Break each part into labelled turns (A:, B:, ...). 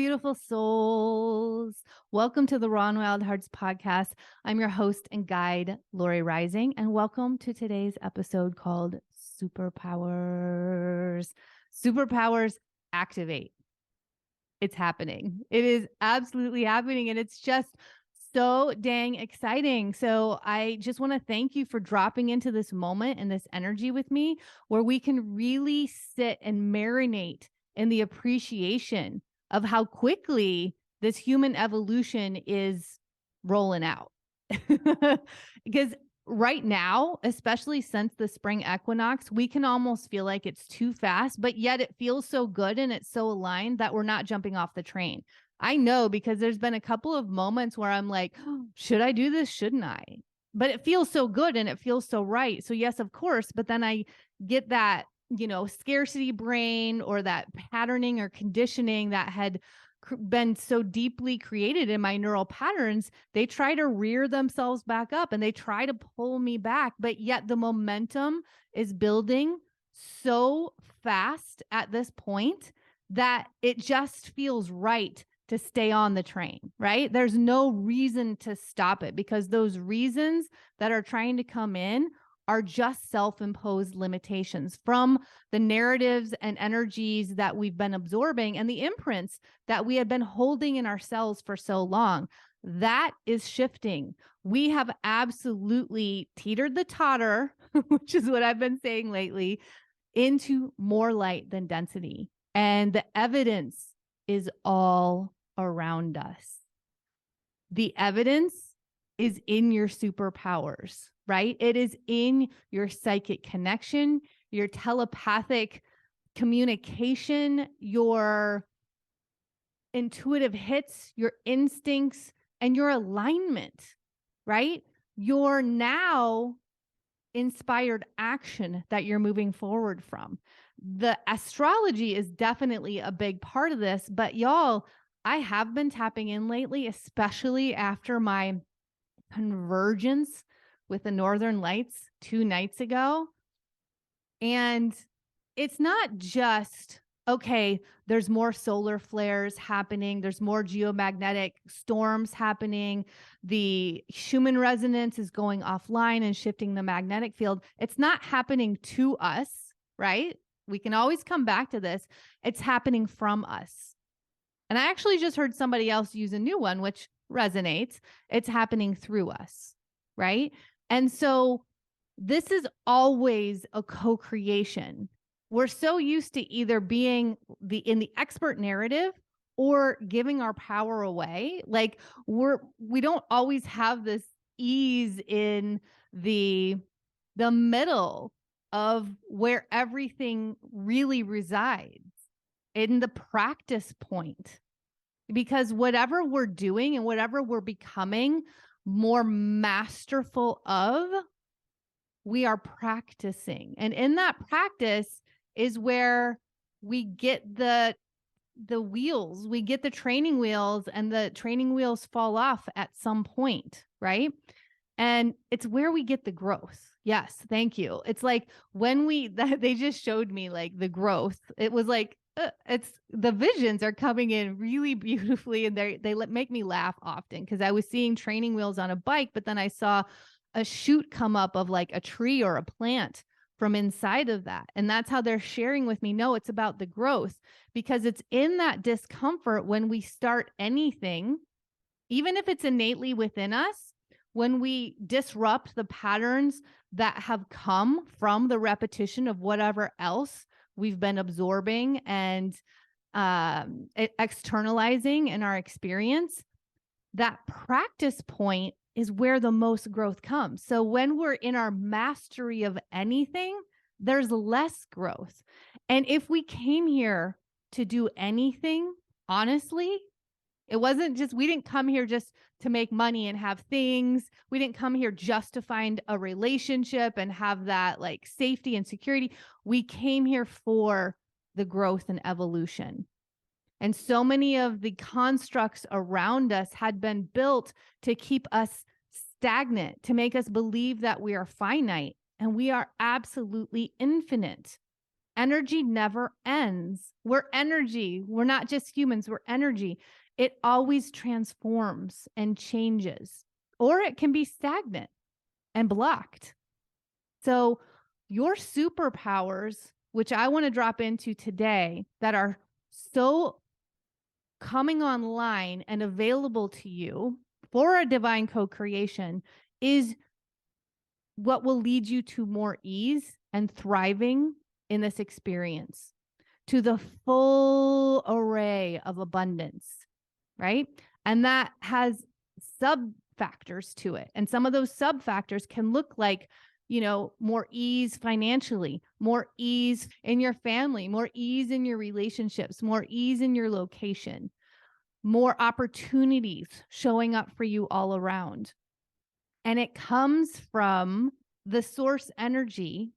A: beautiful souls. Welcome to the Raw and Wild Hearts podcast. I'm your host and guide, Lori Rising, and welcome to today's episode called Superpowers. Superpowers activate. It's happening. It is absolutely happening, and it's just so dang exciting. So I just want to thank you for dropping into this moment and this energy with me where we can really sit and marinate in the appreciation of how quickly this human evolution is rolling out. Because right now, especially since the spring equinox, we can almost feel like it's too fast, but yet it feels so good and it's so aligned that we're not jumping off the train. I know because there's been a couple of moments where I'm like, oh, should I do this? Shouldn't I? But it feels so good and it feels so right. So yes, of course. But then I get that, scarcity brain or that patterning or conditioning that had been so deeply created in my neural patterns. They try to rear themselves back up and they try to pull me back. But yet the momentum is building so fast at this point that it just feels right to stay on the train, right? There's no reason to stop it because those reasons that are trying to come in are just self-imposed limitations from the narratives and energies that we've been absorbing and the imprints that we have been holding in ourselves for so long. That is shifting. We have absolutely teetered the totter, which is what I've been saying lately, into more light than density. And the evidence is all around us. The evidence is in your superpowers, right? It is in your psychic connection, your telepathic communication, your intuitive hits, your instincts, and your alignment, right? Your now inspired action that you're moving forward from. The astrology is definitely a big part of this, but y'all, I have been tapping in lately, especially after my convergence with the Northern Lights 2 nights ago. And it's not just, okay, there's more solar flares happening. There's more geomagnetic storms happening. The Schumann resonance is going offline and shifting the magnetic field. It's not happening to us, right? We can always come back to this. It's happening from us. And I actually just heard somebody else use a new one, which resonates. It's happening through us, right? And so this is always a co-creation. We're so used to either being in the expert narrative or giving our power away. Like we don't always have this ease in the middle of where everything really resides, in the practice point. Because whatever we're doing and whatever we're becoming more masterful of, we are practicing. And in that practice is where we get the wheels, we get the training wheels, and the training wheels fall off at some point, right? And it's where we get the growth. Yes, thank you. It's like when they just showed me like the growth. It was like, it's the visions are coming in really beautifully, and they make me laugh often because I was seeing training wheels on a bike, but then I saw a shoot come up of like a tree or a plant from inside of that. And that's how they're sharing with me. No, it's about the growth, because it's in that discomfort when we start anything, even if it's innately within us, when we disrupt the patterns that have come from the repetition of whatever else we've been absorbing and externalizing in our experience, that practice point is where the most growth comes. So when we're in our mastery of anything, there's less growth. And if we came here to do anything, honestly, it wasn't just, we didn't come here just to make money and have things. We didn't come here just to find a relationship and have that like safety and security. We came here for the growth and evolution. And so many of the constructs around us had been built to keep us stagnant, to make us believe that we are finite, and we are absolutely infinite. Energy never ends. We're energy. We're not just humans, we're energy. It always transforms and changes, or it can be stagnant and blocked. So your superpowers, which I want to drop into today, that are so coming online and available to you for a divine co-creation, is what will lead you to more ease and thriving in this experience, to the full array of abundance, right? And that has sub factors to it. And some of those sub factors can look like, you know, more ease financially, more ease in your family, more ease in your relationships, more ease in your location, more opportunities showing up for you all around. And it comes from the source energy,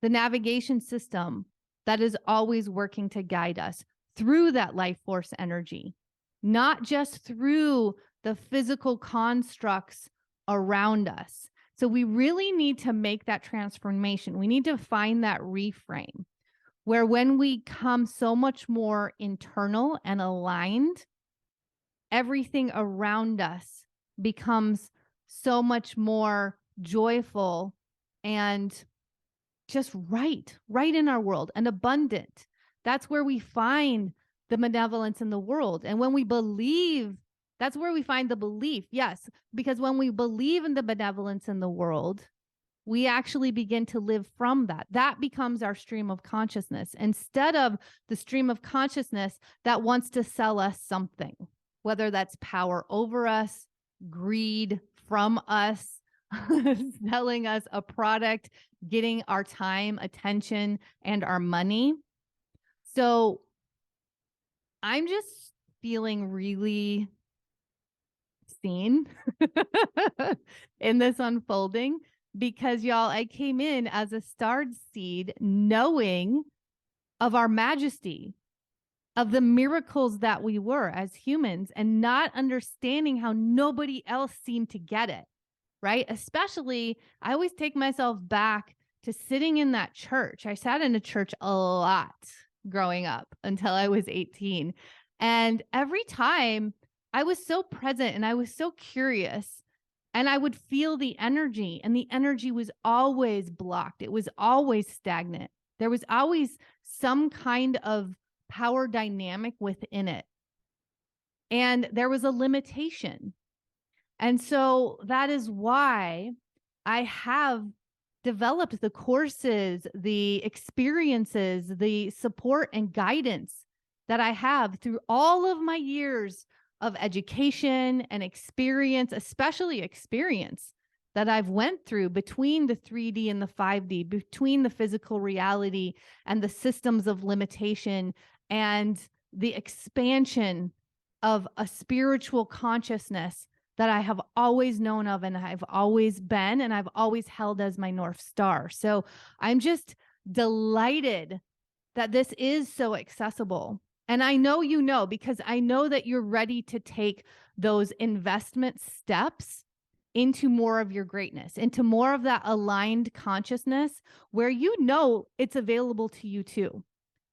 A: the navigation system that is always working to guide us through that life force energy, not just through the physical constructs around us. So we really need to make that transformation. We need to find that reframe where when we come so much more internal and aligned, everything around us becomes so much more joyful and just right in our world and abundant. That's where we find the benevolence in the world. And when we believe, that's where we find the belief. Yes, because when we believe in the benevolence in the world, we actually begin to live from that. That becomes our stream of consciousness instead of the stream of consciousness that wants to sell us something, whether that's power over us, greed from us, selling us a product, getting our time, attention, and our money. So I'm just feeling really seen in this unfolding because, y'all, I came in as a starred seed knowing of our majesty, of the miracles that we were as humans, and not understanding how nobody else seemed to get it. Right? Especially, I always take myself back to sitting in that church. I sat in a church a lot growing up until I was 18. And every time I was so present and I was so curious, and I would feel the energy, and the energy was always blocked. It was always stagnant. There was always some kind of power dynamic within it. And there was a limitation. And so that is why I have developed the courses, the experiences, the support and guidance that I have through all of my years of education and experience, especially experience that I've went through between the 3D and the 5D, between the physical reality and the systems of limitation and the expansion of a spiritual consciousness that I have always known of and I've always been and I've always held as my North Star. So I'm just delighted that this is so accessible. And I know you know, because I know that you're ready to take those investment steps into more of your greatness, into more of that aligned consciousness where you know it's available to you too.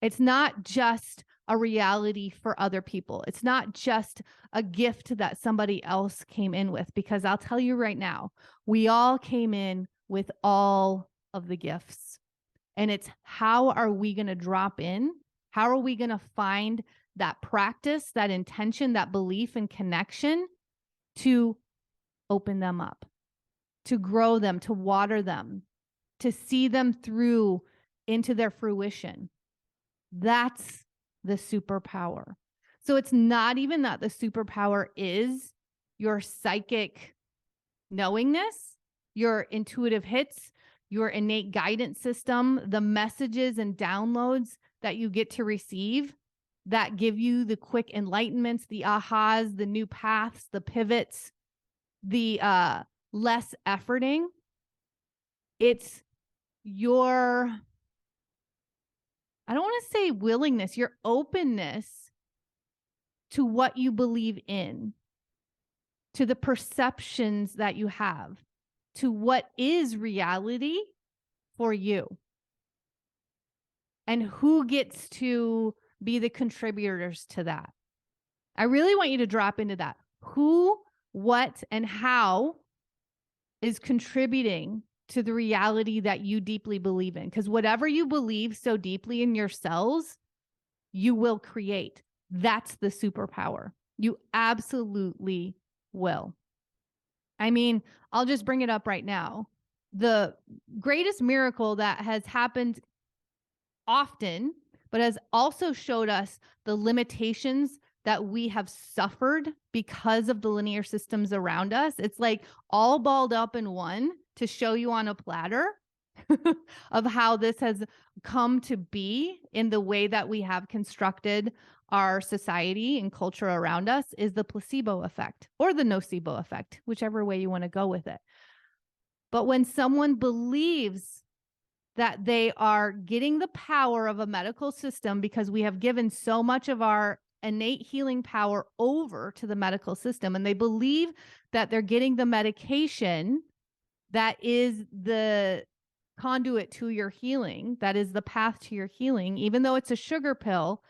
A: It's not just a reality for other people. It's not just a gift that somebody else came in with, because I'll tell you right now, we all came in with all of the gifts. And it's how are we going to drop in? How are we going to find that practice, that intention, that belief and connection to open them up, to grow them, to water them, to see them through into their fruition? That's the superpower. So it's not even that the superpower is your psychic knowingness, your intuitive hits, your innate guidance system, the messages and downloads that you get to receive that give you the quick enlightenments, the ahas, the new paths, the pivots, the less efforting. It's your, I don't want to say willingness, your openness to what you believe in, to the perceptions that you have, to what is reality for you. And who gets to be the contributors to that? I really want you to drop into that. Who, what, and how is contributing to the reality that you deeply believe in? Because whatever you believe so deeply in your cells, you will create. That's the superpower. You absolutely will. I mean, I'll just bring it up right now. The greatest miracle that has happened often, but has also showed us the limitations that we have suffered because of the linear systems around us. It's like all balled up in one to show you on a platter of how this has come to be in the way that we have constructed our society and culture around us is the placebo effect or the nocebo effect, whichever way you want to go with it. But when someone believes that they are getting the power of a medical system because we have given so much of our innate healing power over to the medical system, and they believe that they're getting the medication that is the conduit to your healing, that is the path to your healing, even though it's a sugar pill,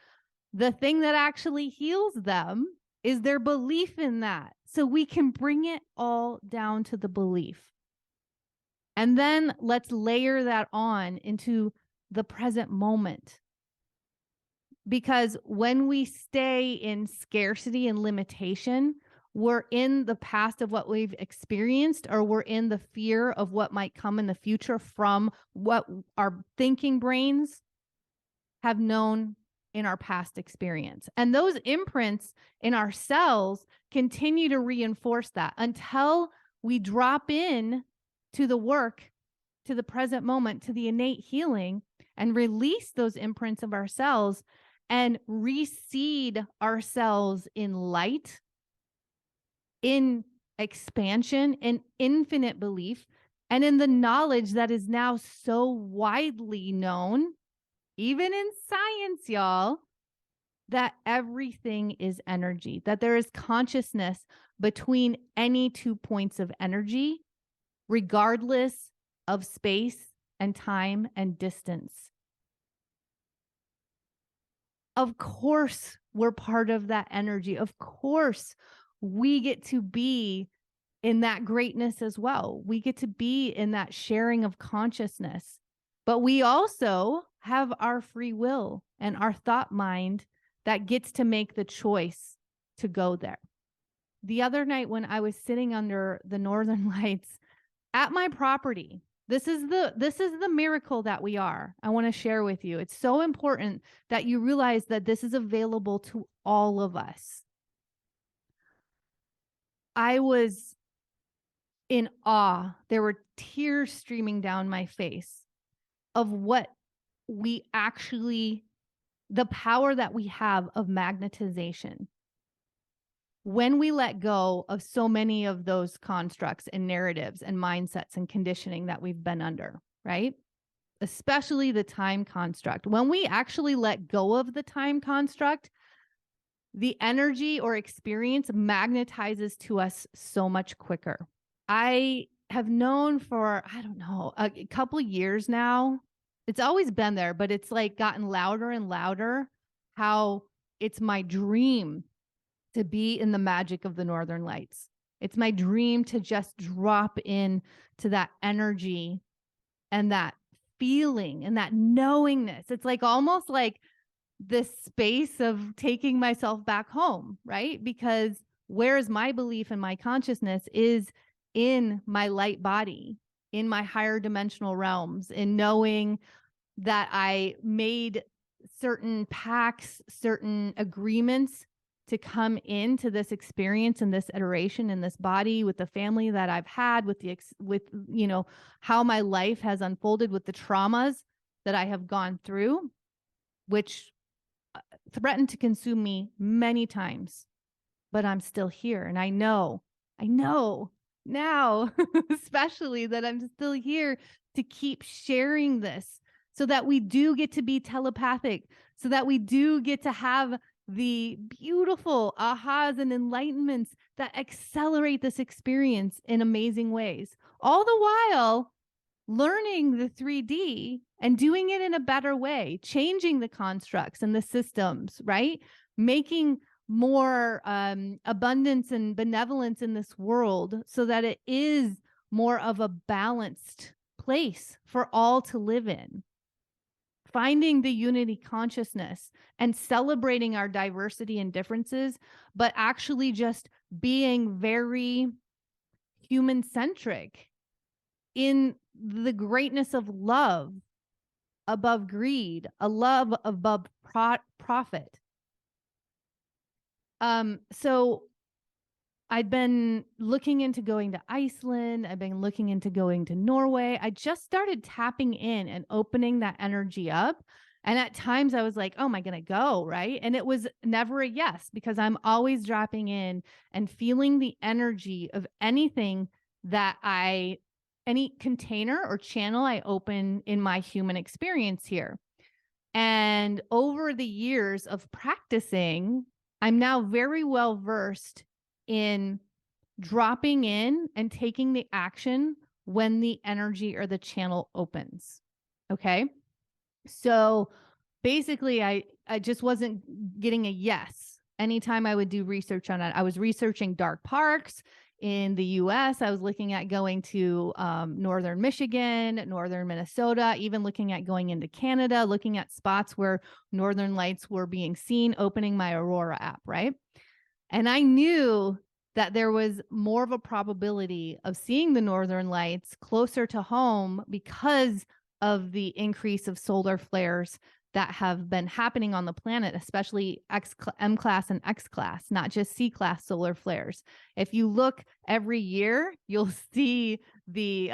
A: the thing that actually heals them is their belief in that. So we can bring it all down to the belief. And then let's layer that on into the present moment. Because when we stay in scarcity and limitation, we're in the past of what we've experienced, or we're in the fear of what might come in the future from what our thinking brains have known in our past experience. And those imprints in our cells continue to reinforce that until we drop in to the work, to the present moment, to the innate healing, and release those imprints of our cells and reseed ourselves in light, in expansion, in infinite belief, and in the knowledge that is now so widely known, even in science, y'all, that everything is energy, that there is consciousness between any 2 points of energy, regardless of space and time and distance. Of course, we're part of that energy. Of course, we get to be in that greatness as well. We get to be in that sharing of consciousness. But we also have our free will and our thought mind that gets to make the choice to go there. The other night when I was sitting under the northern lights at my property, this is the miracle that we are. I want to share with you. It's so important that you realize that this is available to all of us. I was in awe. There were tears streaming down my face of what we actually, the power that we have of magnetization. When we let go of so many of those constructs and narratives and mindsets and conditioning that we've been under, right? Especially the time construct. When we actually let go of the time construct, the energy or experience magnetizes to us so much quicker. I have known for, I don't know, a couple years now, it's always been there, but it's like gotten louder and louder, how it's my dream to be in the magic of the northern lights. It's my dream to just drop in to that energy and that feeling and that knowingness. It's like almost like this space of taking myself back home, right? Because where is my belief and my consciousness is in my light body, in my higher dimensional realms, in knowing that I made certain pacts, certain agreements to come into this experience and this iteration in this body with the family that I've had, with you know, how my life has unfolded, with the traumas that I have gone through, which threatened to consume me many times, but I'm still here. And I know now, especially, that I'm still here to keep sharing this so that we do get to be telepathic, so that we do get to have the beautiful ahas and enlightenments that accelerate this experience in amazing ways, all the while learning the 3D and doing it in a better way, changing the constructs and the systems, right? Making more abundance and benevolence in this world so that it is more of a balanced place for all to live in. Finding the unity consciousness and celebrating our diversity and differences, but actually just being very human-centric in the greatness of love above greed, a love above profit. So I'd been looking into going to Iceland. I've been looking into going to Norway. I just started tapping in and opening that energy up. And at times I was like, oh, am I going to go? Right. And it was never a yes, because I'm always dropping in and feeling the energy of anything that any container or channel I open in my human experience here. And over the years of practicing, I'm now very well versed in dropping in and taking the action when the energy or the channel opens. Okay. So basically, I just wasn't getting a yes. Anytime I would do research on it, I was researching dark parks in the US. I was looking at going to northern Michigan, northern Minnesota, even looking at going into Canada, looking at spots where northern lights were being seen, opening my Aurora app, right? And I knew that there was more of a probability of seeing the northern lights closer to home because of the increase of solar flares that have been happening on the planet, especially M-class and X-class, not just C-class solar flares. If you look every year, you'll see the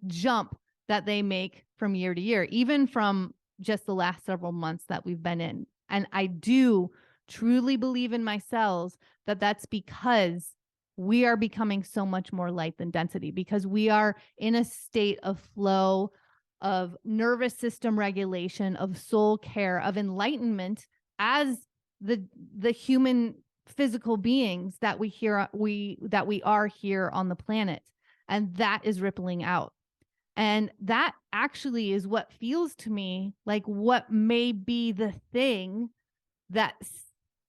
A: jump that they make from year to year, even from just the last several months that we've been in. And I do truly believe in my cells that that's because we are becoming so much more light than density, because we are in a state of flow, of nervous system regulation, of soul care, of enlightenment as the human physical beings that we are here on the planet. And that is rippling out. And that actually is what feels to me like what may be the thing that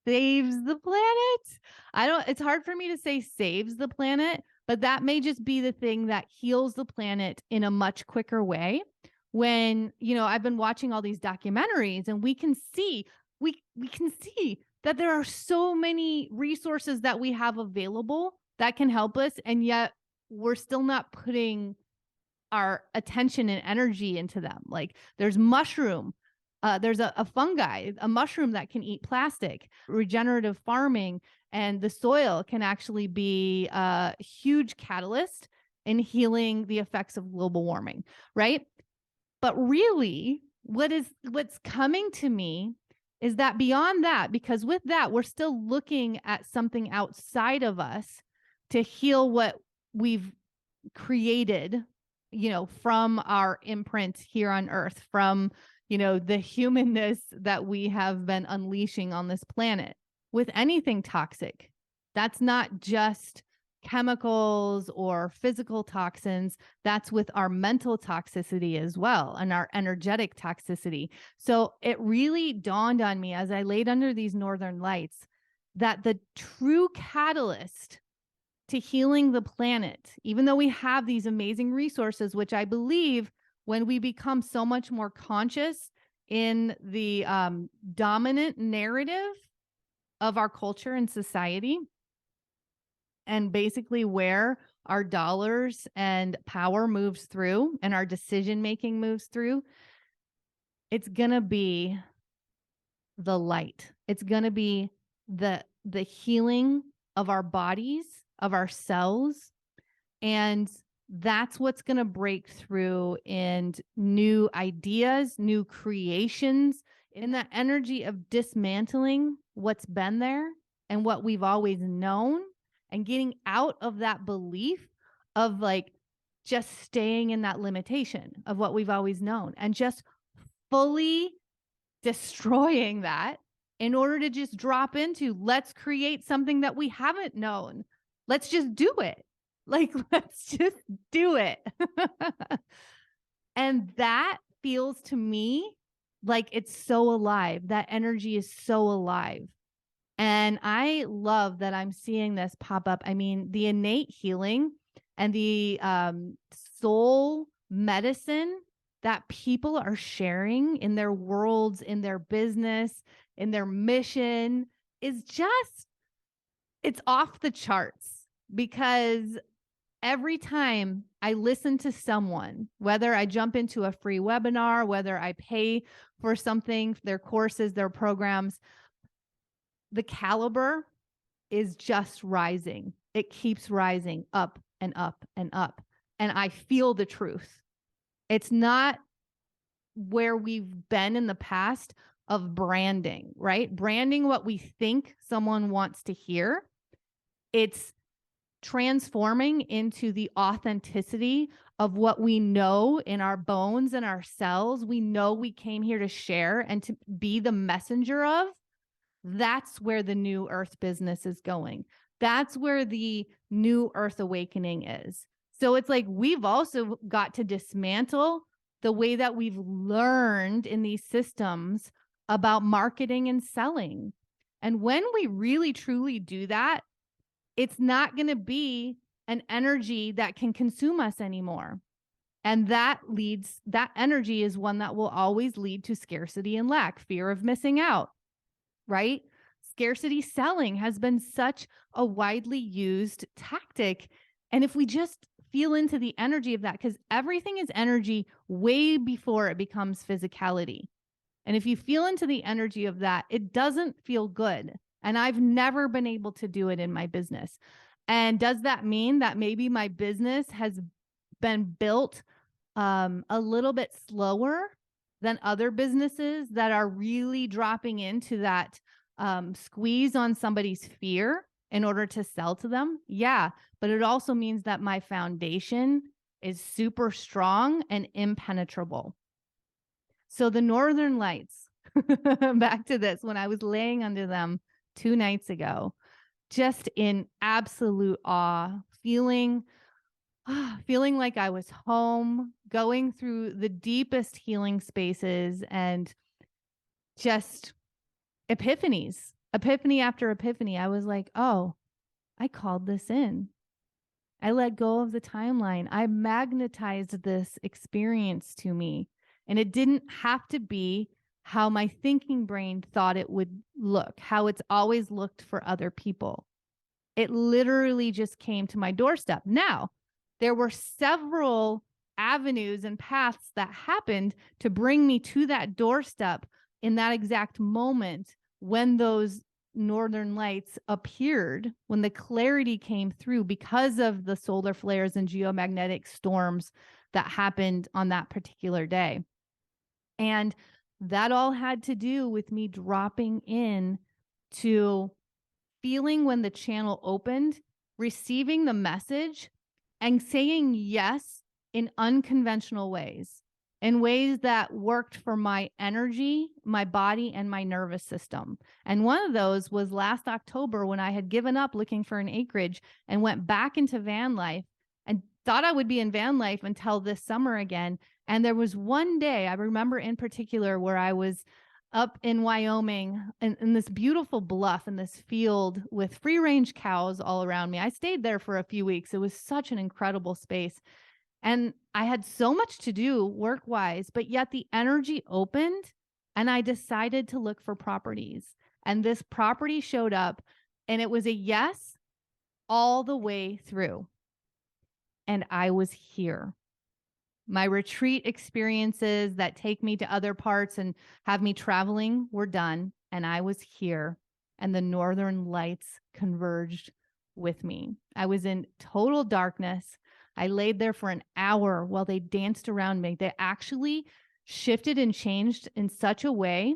A: saves the planet. It's hard for me to say saves the planet, but that may just be the thing that heals the planet in a much quicker way. When, I've been watching all these documentaries, and we can see that there are so many resources that we have available that can help us. And yet we're still not putting our attention and energy into them. Like there's mushroom. There's a fungi, a mushroom that can eat plastic. Regenerative farming and the soil can actually be a huge catalyst in healing the effects of global warming, right? But really, what's coming to me is that beyond that, because with that, we're still looking at something outside of us to heal what we've created, from our imprint here on Earth, from the humanness that we have been unleashing on this planet. With anything toxic, that's not just chemicals or physical toxins, that's with our mental toxicity as well, and our energetic toxicity. So it really dawned on me as I laid under these northern lights that the true catalyst to healing the planet, even though we have these amazing resources, which I believe when we become so much more conscious in the dominant narrative of our culture and society, and basically where our dollars and power moves through and our decision-making moves through, it's going to be the light. It's going to be the healing of our bodies, of our cells. And that's what's going to break through in new ideas, new creations, in that energy of dismantling what's been there and what we've always known, and getting out of that belief of like just staying in that limitation of what we've always known, and just fully destroying that in order to just drop into, let's create something that we haven't known. Let's just do it. Like, let's just do it. And that feels to me like it's so alive. That energy is so alive. And I love that I'm seeing this pop up. I mean, the innate healing and the soul medicine that people are sharing in their worlds, in their business, in their mission is just, it's off the charts. Because every time I listen to someone, whether I jump into a free webinar, whether I pay for something, their courses, their programs, the caliber is just rising. It keeps rising up and up and up. And I feel the truth. It's not where we've been in the past of branding, right? Branding what we think someone wants to hear. It's transforming into the authenticity of what we know in our bones and our cells. We know we came here to share and to be the messenger of. That's where the new earth business is going. That's where the new earth awakening is. So it's like we've also got to dismantle the way that we've learned in these systems about marketing and selling. And when we really truly do that, it's not going to be an energy that can consume us anymore. And that energy is one that will always lead to scarcity and lack, fear of missing out, right? Scarcity selling has been such a widely used tactic. And if we just feel into the energy of that, because everything is energy way before it becomes physicality. And if you feel into the energy of that, it doesn't feel good. And I've never been able to do it in my business. And does that mean that maybe my business has been built a little bit slower than other businesses that are really dropping into that squeeze on somebody's fear in order to sell to them? Yeah, but it also means that my foundation is super strong and impenetrable. So the Northern Lights, back to this, when I was laying under them 2 nights ago, just in absolute awe, feeling like I was home, going through the deepest healing spaces and just epiphanies, epiphany after epiphany. I was like, oh, I called this in. I let go of the timeline. I magnetized this experience to me. And it didn't have to be how my thinking brain thought it would look, how it's always looked for other people. It literally just came to my doorstep. Now, there were several avenues and paths that happened to bring me to that doorstep in that exact moment when those northern lights appeared, when the clarity came through because of the solar flares and geomagnetic storms that happened on that particular day. And that all had to do with me dropping in to feeling when the channel opened, receiving the message, and saying yes in unconventional ways, in ways that worked for my energy, my body, and my nervous system. And one of those was last October when I had given up looking for an acreage and went back into van life and thought I would be in van life until this summer again. And there was one day I remember in particular where I was up in Wyoming in this beautiful bluff in this field with free range cows all around me. I stayed there for a few weeks. It was such an incredible space. And I had so much to do work-wise, but yet the energy opened and I decided to look for properties. And this property showed up and it was a yes all the way through. And I was here. My retreat experiences that take me to other parts and have me traveling were done. And I was here and the northern lights converged with me. I was in total darkness. I laid there for an hour while they danced around me. They actually shifted and changed in such a way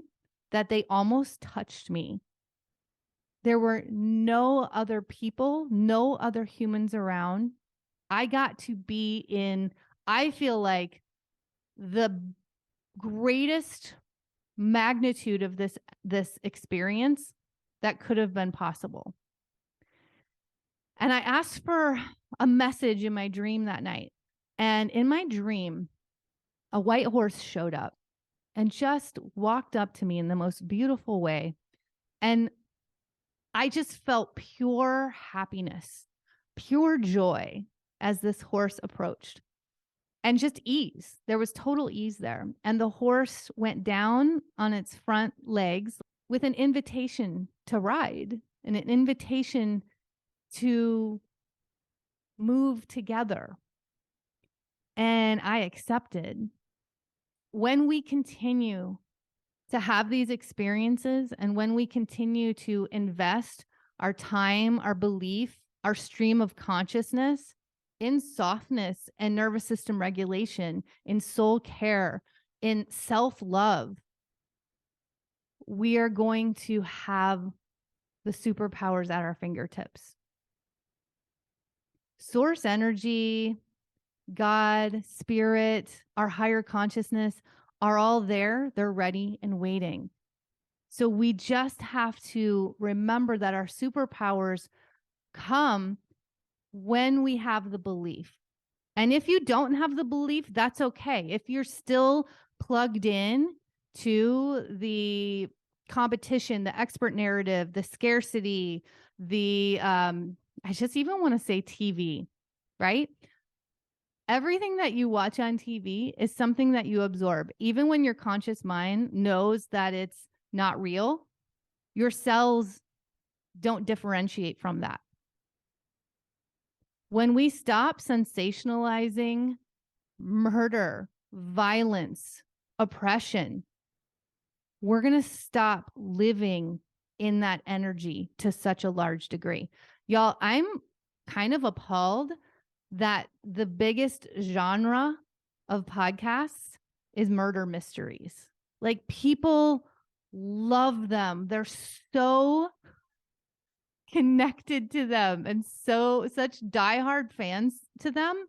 A: that they almost touched me. There were no other people, no other humans around. I got to be in, I feel like, the greatest magnitude of this experience that could have been possible. And I asked for a message in my dream that night. And in my dream, a white horse showed up and just walked up to me in the most beautiful way. And I just felt pure happiness, pure joy as this horse approached, and just ease. There was total ease there. And the horse went down on its front legs with an invitation to ride and an invitation to move together. And I accepted. When we continue to have these experiences and when we continue to invest our time, our belief, our stream of consciousness in softness and nervous system regulation, in soul care, in self-love, we are going to have the superpowers at our fingertips. Source energy, God, spirit, our higher consciousness are all there. They're ready and waiting. So we just have to remember that our superpowers come when we have the belief. And if you don't have the belief, that's okay. If you're still plugged in to the competition, the expert narrative, the scarcity, I just even want to say TV, right? Everything that you watch on TV is something that you absorb. Even when your conscious mind knows that it's not real, your cells don't differentiate from that. When we stop sensationalizing murder, violence, oppression, we're going to stop living in that energy to such a large degree. Y'all, I'm kind of appalled that the biggest genre of podcasts is murder mysteries. Like, people love them. They're so connected to them and such diehard fans to them.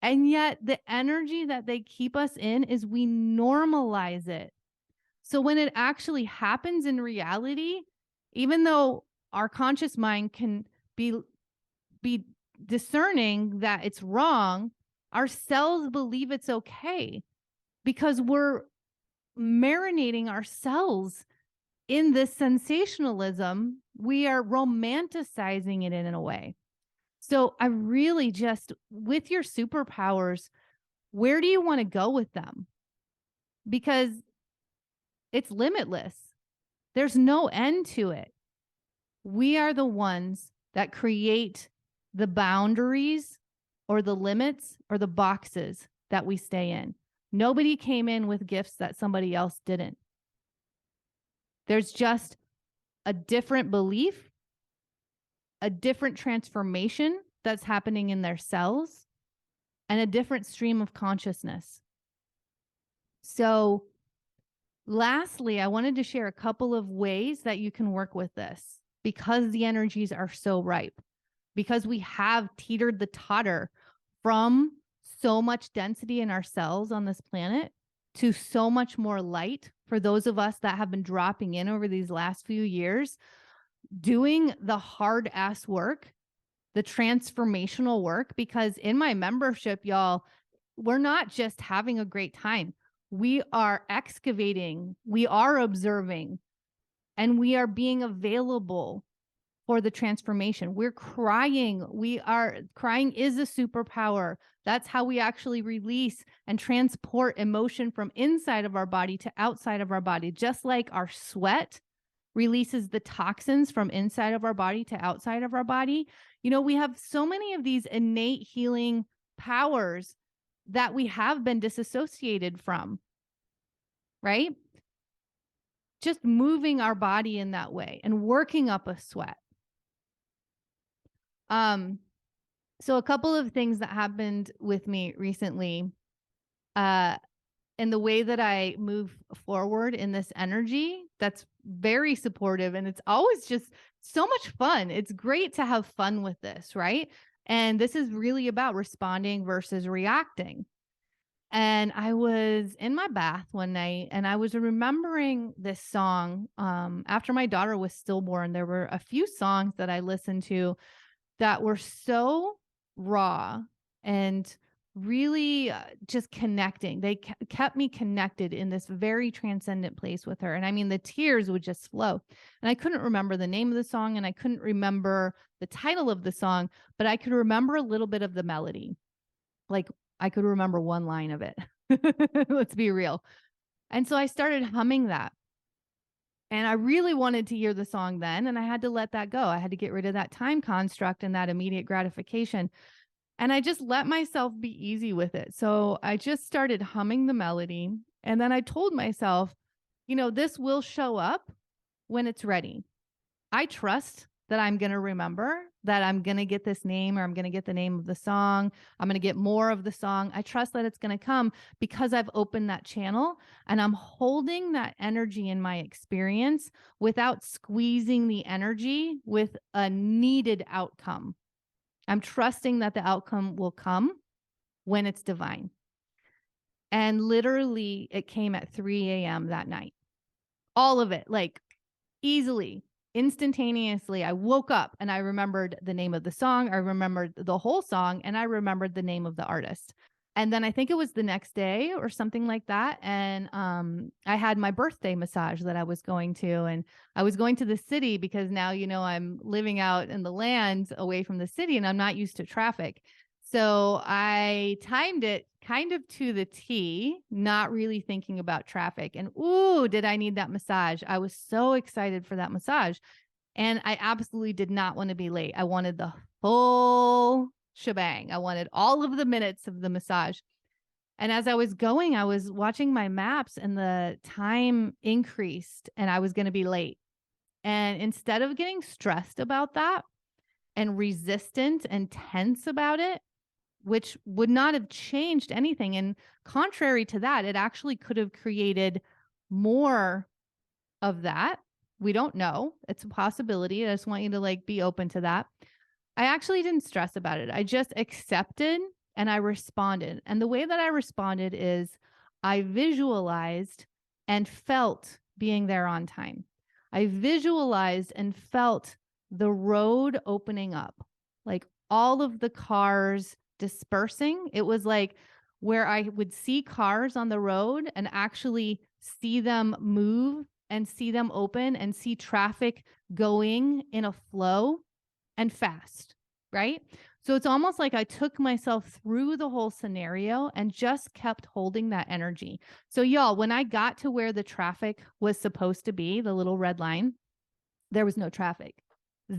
A: And yet the energy that they keep us in is we normalize it. So when it actually happens in reality, even though our conscious mind can be discerning that it's wrong, our cells believe it's okay because we're marinating ourselves in this sensationalism. We are romanticizing it in a way. So I really just, with your superpowers, where do you want to go with them? Because it's limitless. There's no end to it. We are the ones that create the boundaries or the limits or the boxes that we stay in. Nobody came in with gifts that somebody else didn't. There's just a different belief, a different transformation that's happening in their cells, and a different stream of consciousness. So lastly, I wanted to share a couple of ways that you can work with this because the energies are so ripe, because we have teetered the totter from so much density in our cells on this planet to so much more light for those of us that have been dropping in over these last few years, doing the hard ass work, the transformational work, because in my membership, y'all, we're not just having a great time. We are excavating, we are observing, and we are being available for the transformation. We're crying. Crying is a superpower. That's how we actually release and transport emotion from inside of our body to outside of our body. Just like our sweat releases the toxins from inside of our body to outside of our body. You know, we have so many of these innate healing powers that we have been disassociated from, right? Just moving our body in that way and working up a sweat. So a couple of things that happened with me recently, and the way that I move forward in this energy, that's very supportive. And it's always just so much fun. It's great to have fun with this, right? And this is really about responding versus reacting. And I was in my bath one night and I was remembering this song. After my daughter was stillborn, there were a few songs that I listened to that were so raw and really just connecting. They kept me connected in this very transcendent place with her. And I mean, the tears would just flow. And I couldn't remember the name of the song and I couldn't remember the title of the song, but I could remember a little bit of the melody. Like I could remember one line of it. Let's be real. And so I started humming that. And I really wanted to hear the song then, and I had to let that go. I had to get rid of that time construct and that immediate gratification. And I just let myself be easy with it. So I just started humming the melody. And then I told myself, you know, this will show up when it's ready. I trust that I'm going to remember, that I'm going to get this name, or I'm going to get the name of the song. I'm going to get more of the song. I trust that it's going to come because I've opened that channel and I'm holding that energy in my experience without squeezing the energy with a needed outcome. I'm trusting that the outcome will come when it's divine. And literally it came at 3 a.m. that night. All of it, like easily. Instantaneously, I woke up and I remembered the name of the song. I remembered the whole song and I remembered the name of the artist. And then I think it was the next day or something like that. And I had my birthday massage that I was going to, and I was going to the city because now, you know, I'm living out in the land away from the city and I'm not used to traffic. So I timed it kind of to the T, not really thinking about traffic. And ooh, did I need that massage? I was so excited for that massage. And I absolutely did not want to be late. I wanted the full shebang. I wanted all of the minutes of the massage. And as I was going, I was watching my maps and the time increased and I was going to be late. And instead of getting stressed about that and resistant and tense about it, which would not have changed anything. And contrary to that, it actually could have created more of that. We don't know. It's a possibility. I just want you to like be open to that. I actually didn't stress about it. I just accepted and I responded. And the way that I responded is I visualized and felt being there on time. I visualized and felt the road opening up, like all of the cars dispersing. It was like where I would see cars on the road and actually see them move and see them open and see traffic going in a flow and fast, right? So it's almost like I took myself through the whole scenario and just kept holding that energy. So y'all, when I got to where the traffic was supposed to be, the little red line, there was no traffic,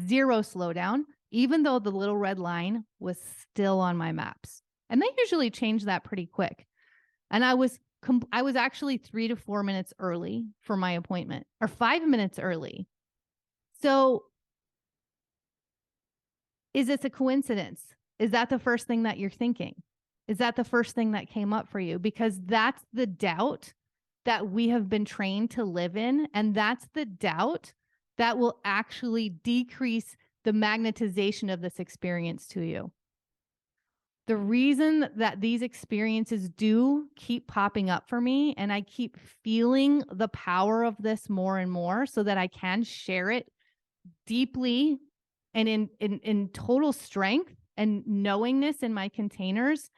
A: zero slowdown, even though the little red line was still on my maps. And they usually change that pretty quick. And I was actually 3 to 4 minutes early for my appointment, or 5 minutes early. So is this a coincidence? Is that the first thing that you're thinking? Is that the first thing that came up for you? Because that's the doubt that we have been trained to live in. And that's the doubt that will actually decrease the magnetization of this experience to you. The reason that these experiences do keep popping up for me, and I keep feeling the power of this more and more so that I can share it deeply and in total strength and knowingness in my containers,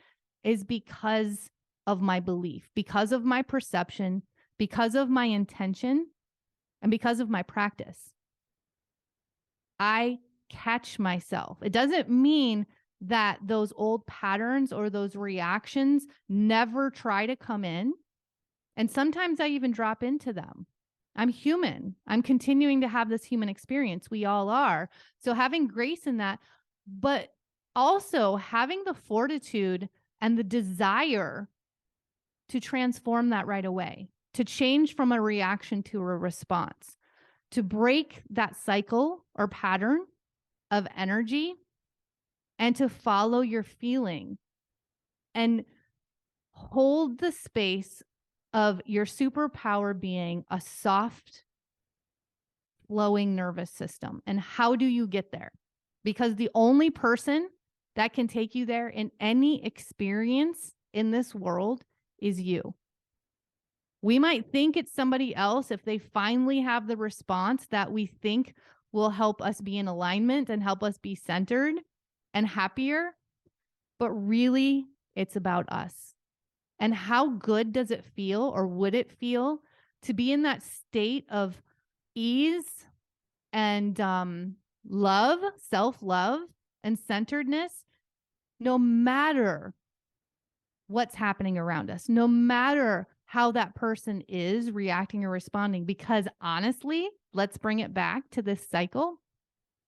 A: is because of my belief, because of my perception, because of my intention, and because of my practice. I catch myself. It doesn't mean that those old patterns or those reactions never try to come in. And sometimes I even drop into them. I'm human. I'm continuing to have this human experience. We all are. So having grace in that, but also having the fortitude and the desire to transform that right away, to change from a reaction to a response, to break that cycle or pattern of energy and to follow your feeling and hold the space of your superpower being a soft, flowing nervous system. And how do you get there? Because the only person that can take you there in any experience in this world is you. We might think it's somebody else if they finally have the response that we think will help us be in alignment and help us be centered and happier. But really, It's about us. And how good does it feel, or would it feel, to be in that state of ease and love, self-love, and centeredness, no matter what's happening around us, no matter how that person is reacting or responding? Because honestly, let's bring it back to this cycle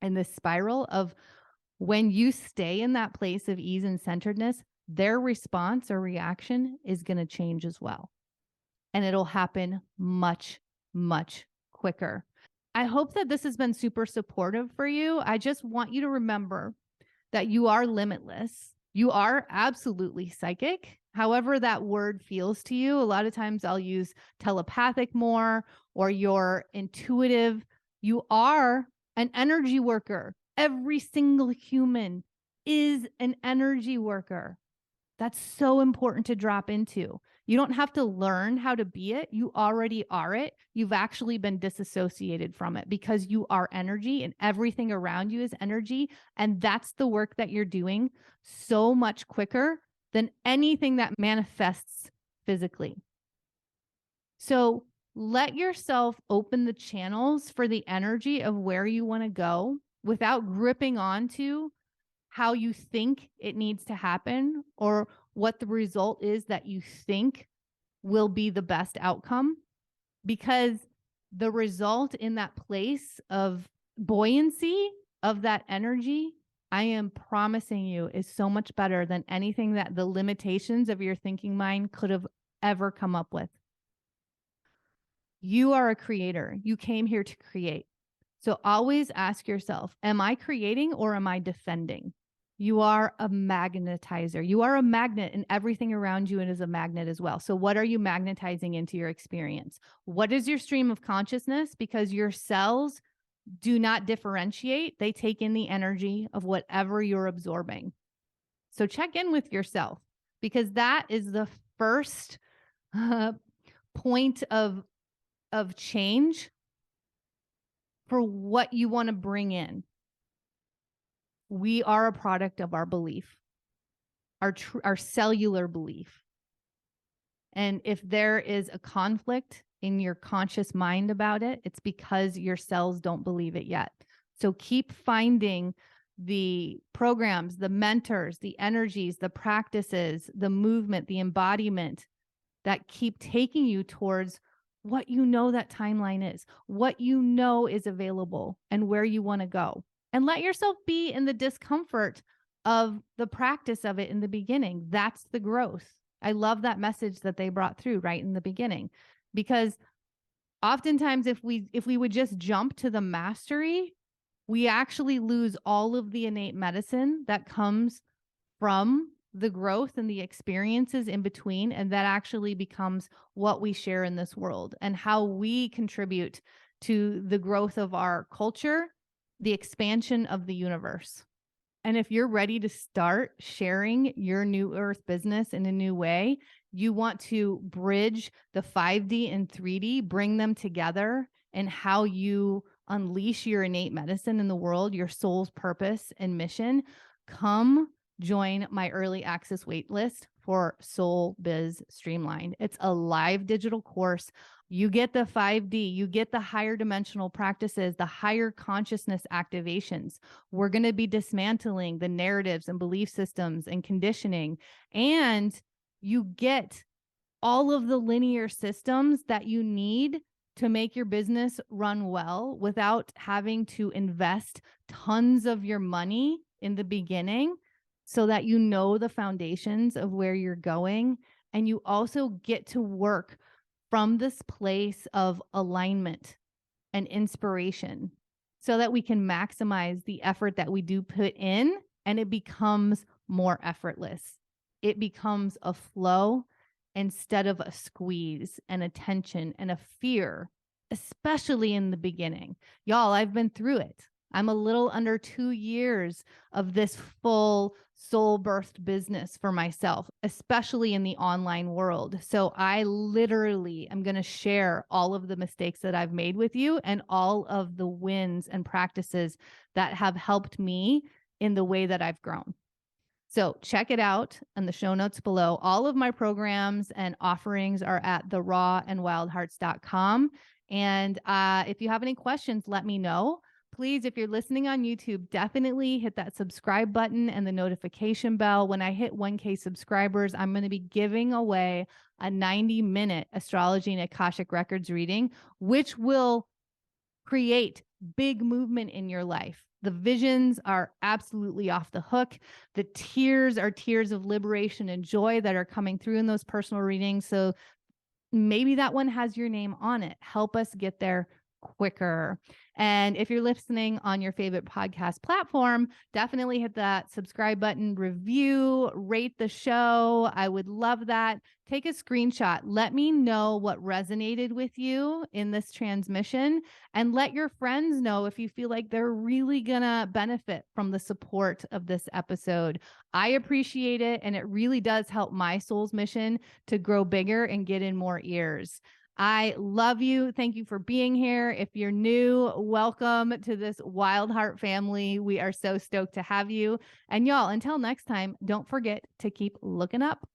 A: and this spiral of when you stay in that place of ease and centeredness, their response or reaction is going to change as well. And it'll happen much, much quicker. I hope that this has been super supportive for you. I just want you to remember that you are limitless. You are absolutely psychic. However that word feels to you. A lot of times I'll use telepathic more, or you're intuitive. You are an energy worker. Every single human is an energy worker. That's so important to drop into. You don't have to learn how to be it. You already are it. You've actually been disassociated from it because you are energy, and everything around you is energy. And that's the work that you're doing so much quicker than anything that manifests physically. So let yourself open the channels for the energy of where you want to go without gripping onto how you think it needs to happen or what the result is that you think will be the best outcome, because the result in that place of buoyancy of that energy, I am promising you, is so much better than anything that the limitations of your thinking mind could have ever come up with. You are a creator. You came here to create. So always ask yourself, am I creating or am I defending? You are a magnetizer. You are a magnet, and everything around you is a magnet as well. So what are you magnetizing into your experience? What is your stream of consciousness? Because your cells do not differentiate. They take in the energy of whatever you're absorbing. So check in with yourself, because that is the first point of change for what you want to bring in. We are a product of our belief, our cellular belief. And if there is a conflict in your conscious mind about it, it's because your cells don't believe it yet. So keep finding the programs, the mentors, the energies, the practices, the movement, the embodiment that keep taking you towards what you know that timeline is, what you know is available, and where you want to go. And let yourself be in the discomfort of the practice of it in the beginning. That's the growth. I love that message that they brought through right in the beginning, because oftentimes if we would just jump to the mastery, we actually lose all of the innate medicine that comes from the growth and the experiences in between. And that actually becomes what we share in this world and how we contribute to the growth of our culture, the expansion of the universe. And if you're ready to start sharing your New Earth business in a new way, you want to bridge the 5D and 3D, bring them together, and how you unleash your innate medicine in the world, your soul's purpose and mission, come join my early access waitlist for Soul Biz Streamline. It's a live digital course. You get the 5D, you get the higher dimensional practices, the higher consciousness activations. We're going to be dismantling the narratives and belief systems and conditioning. And you get all of the linear systems that you need to make your business run well without having to invest tons of your money in the beginning, so that you know the foundations of where you're going. And you also get to work from this place of alignment and inspiration, so that we can maximize the effort that we do put in, and it becomes more effortless. It becomes a flow instead of a squeeze and a tension and a fear, especially in the beginning. Y'all, I've been through it. I'm a little under 2 years of this full soul birthed business for myself, especially in the online world. So I literally am going to share all of the mistakes that I've made with you and all of the wins and practices that have helped me in the way that I've grown. So check it out in the show notes below. All of my programs and offerings are at therawandwildhearts.com. And if you have any questions, let me know. Please, if you're listening on YouTube, definitely hit that subscribe button and the notification bell. When I hit 1K subscribers, I'm going to be giving away a 90-minute astrology and Akashic records reading, which will create big movement in your life. The visions are absolutely off the hook. The tears are tears of liberation and joy that are coming through in those personal readings. So maybe that one has your name on it. Help us get there quicker. And if you're listening on your favorite podcast platform, definitely hit that subscribe button, review, rate the show. I would love that. Take a screenshot. Let me know what resonated with you in this transmission, and let your friends know if you feel like they're really gonna benefit from the support of this episode. I appreciate it, and it really does help my soul's mission to grow bigger and get in more ears. I love you. Thank you for being here. If you're new, welcome to this Wild Heart family. We are so stoked to have you. And y'all, until next time, don't forget to keep looking up.